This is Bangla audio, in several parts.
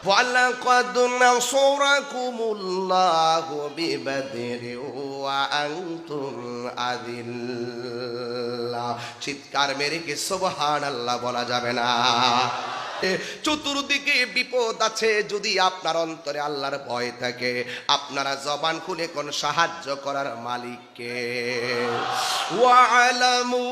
ওয়ালাকাদ নাসরাকুমুল্লাহু বিবাদরিন ওয়া আনতুম আযিল্লা। চিৎকার মেরে কি সুবহানাল্লাহ বলা যাবে না? চতুর্দিকে বিপদ আছে, যদি আপনার অন্তরে আল্লাহর ভয় থাকে আপনারা জবান খুলে কোন সাহায্য করার মালিককে। ওয়ালামু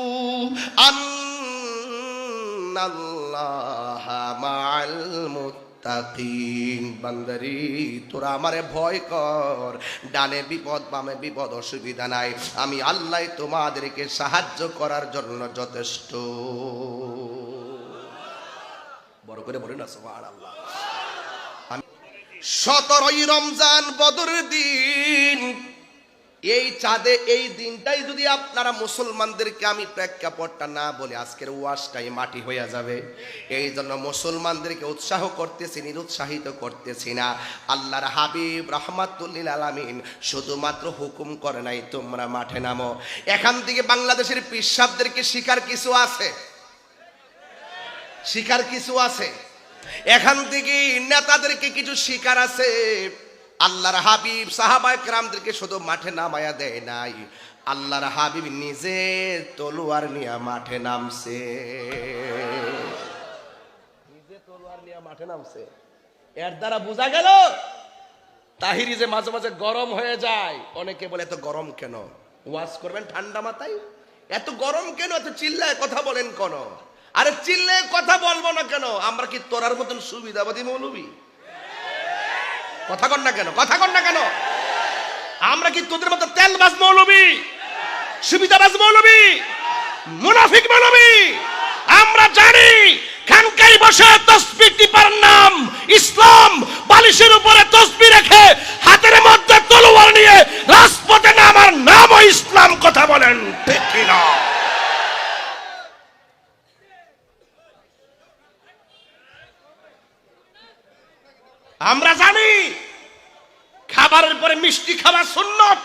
আন্নাল্লাহা মাআল মুত্তাকিন। বান্দারি তোরা আমারে ভয় কর, ডানে বিপদ বামে বিপদ অসুবিধা নাই, আমি আল্লাহ তোমাদেরকে সাহায্য করার জন্য যথেষ্ট। বড় করে বলেন না সুবহানাল্লাহ। 17ই রমজান বদরের দিন, এই চাঁদে এই দিনটাই যদি আপনারা মুসলমানদেরকে আমি প্রেক্ষাপটটা না বলে আজকের ওয়াজটাই মাটি হয়ে যাবে। এই জন্য মুসলমানদেরকে উৎসাহ করতেছি, নিরুৎসাহিত করতেছি না। আল্লাহর হাবিব রাহমাতুল লিল আলামিন শুধুমাত্র হুকুম করে নাই তোমরা মাঠে নামো। এখান থেকে বাংলাদেশের পিসাবদেরকে শিকার কিছু আছে, শিকার কিছু আছে, এখান থেকে নেতাদেরকে কিছু শিকার আছে। আল্লাহর হাবিব সাহাবায়ে কেরামদেরকে শুধু মাঠে নামায়া দেয় নাই, আল্লাহর হাবিব নিজে তলোয়ার নিয়ে মাঠে নামছে, নিজে তলোয়ার নিয়ে মাঠে নামছে। এর দ্বারা বোঝা গেল তাহিরি যে মাঝে মাঝে গরম হয়ে যায়। অনেকে বলে এত গরম কেন? ওয়াজ করবেন ঠান্ডা মাথায়, এত গরম কেন, এত চিল্লায় কথা বলেন কেন? আরে চিল্লে কথা বলবো না কেন? আমরা কি তোরার মতন সুবিধাবাদী মৌলবী? কথা কন না কেন? কথা কন না কেন? আমরা কি তোদের মতো তেলবাজ মৌলবী, সুবিধাবাজ মৌলবী, মুনাফিক মৌলবী? আমরা জানি খানকায় বসে তাসবিহ টিপার নাম ইসলাম, বালিশের উপরে তাসবিহ রেখে হাতের মধ্যে তলোয়ার নিয়ে রাজপথে নামার নামও ইসলাম। কথা বলেন ঠিক কি না? আমরা জানি খাবারের পরে মিষ্টি খাওয়া সুন্নত।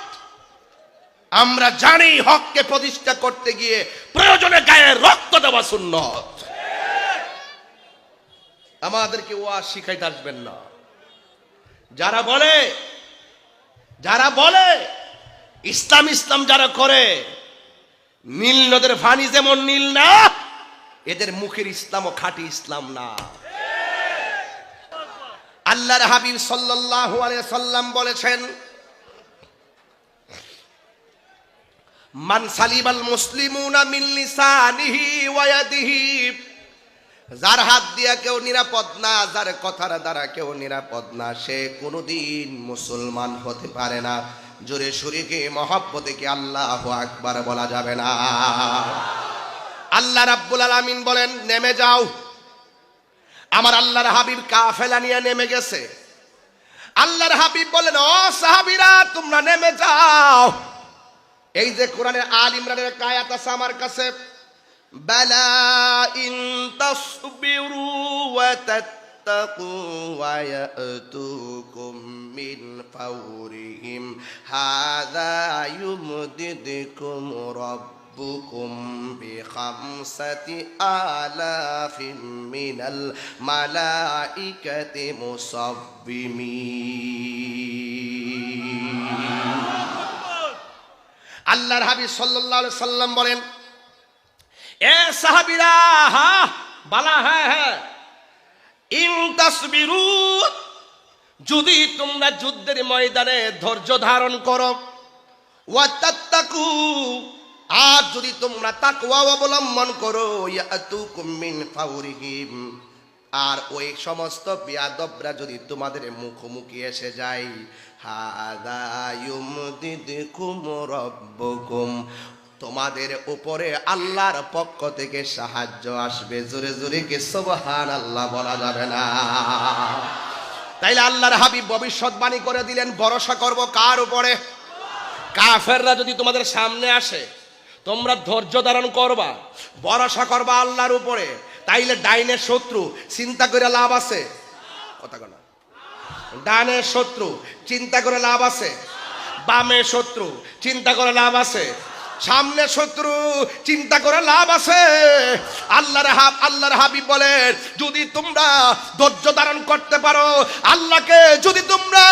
আমরা জানি হককে প্রতিষ্ঠা করতে গিয়ে প্রয়োজনে গায়ে রক্ত দেওয়া সুন্নত। আমাদেরকে ওয়াজ শিখাইতে আসবেন না। যারা বলে ইসলাম ইসলাম যারা করে, নীল নদের পানি যেমন নীল না, এদের মুখের ইসলামও খাঁটি ইসলাম না। আল্লাহর হাবিব সাল্লাল্লাহু আলাইহি সাল্লাম বলেছেন, মান সালিমাল মুসলিমুনা মিন লিসানিহি ওয়া ইয়াদিহি। যার হাত দিয়া কেউ নিরাপদ না, যার কথার দ্বারা কেউ নিরাপদ না, সে কোনোদিন মুসলমান হতে পারে না। জোরে শরীকে মহব্বতে কি আল্লাহু আকবার বলা যাবে না? আল্লাহ রাব্বুল আলামিন বলেন নেমে যাও। আমার আল্লাহর হাবিব কাফেলা নিয়ে নেমে গেছে। আল্লাহর হাবিব বলেন ও সাহাবীরা তোমরা নেমে যাও। এই যে কোরআনের আল ইমরানের আয়াত আছে আমার কাছে, বালা ইন তাসবিরু ওয়া তাত্তাকু ওয়া ইয়াতুকুম মিন ফাওরিহিম হাযা ইউমদিদকুম রাব্বুকুম বিখামসাতি আলাফিন মিনাল মালাইকাতি মুসাব্বিমিন। আল্লাহর হাবিব সাল্লাল্লাহু আলাইহি সাল্লাম বলেন এ সাহাবীরা, বালা হ্যাঁ ইন তাসবিরু, যদি তোমরা যুদ্ধের ময়দানে ধৈর্য ধারণ করো, ওয়া তাত্তাকু, আর যদি তোমরা তাকওয়া অবলম্বন করো, ইয়াতুকুম মিন ফাওরিহিম, আর ওই সমস্ত বিয়াদবরা যদি তোমাদের মুখোমুখি এসে যায়, হাযা ইউমদিদকুম রাব্বুকুম, তোমাদের উপরে আল্লাহর পক্ষ থেকে সাহায্য আসবে। জোরে জোরে কি সুবহানাল্লাহ বলা যাবে না? তাইলে আল্লাহর হাবিব ভবিষ্যৎবাণী করে দিলেন, ভরসা করব কার উপরে? কাফেররা যদি তোমাদের সামনে আসে তোমরা ধৈর্য ধারণ করবা, ভরসা করবা আল্লাহর উপরে। তাইলে ডাইনের শত্রু চিন্তা করে লাভ আছে? কথা বলো। ডানের শত্রু চিন্তা করে লাভ আছে? বামের শত্রু চিন্তা করে লাভ আছে? সামনে শত্রু, চিন্তা করে লাভ আছে? আল্লাহর হাবিব বলেন, যদি তোমরা ধৈর্য ধারণ করতে পারো, আল্লাহকে যদি তোমরা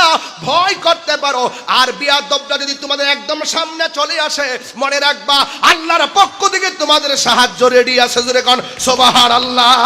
ভয় করতে পারো, আর বিয়াদবটা যদি তোমাদের একদম সামনে চলে আসে, মনে রাখবা আল্লাহর পক্ষ থেকে তোমাদের সাহায্য রেডি আছে। জোরে কোন সুবহানাল্লাহ।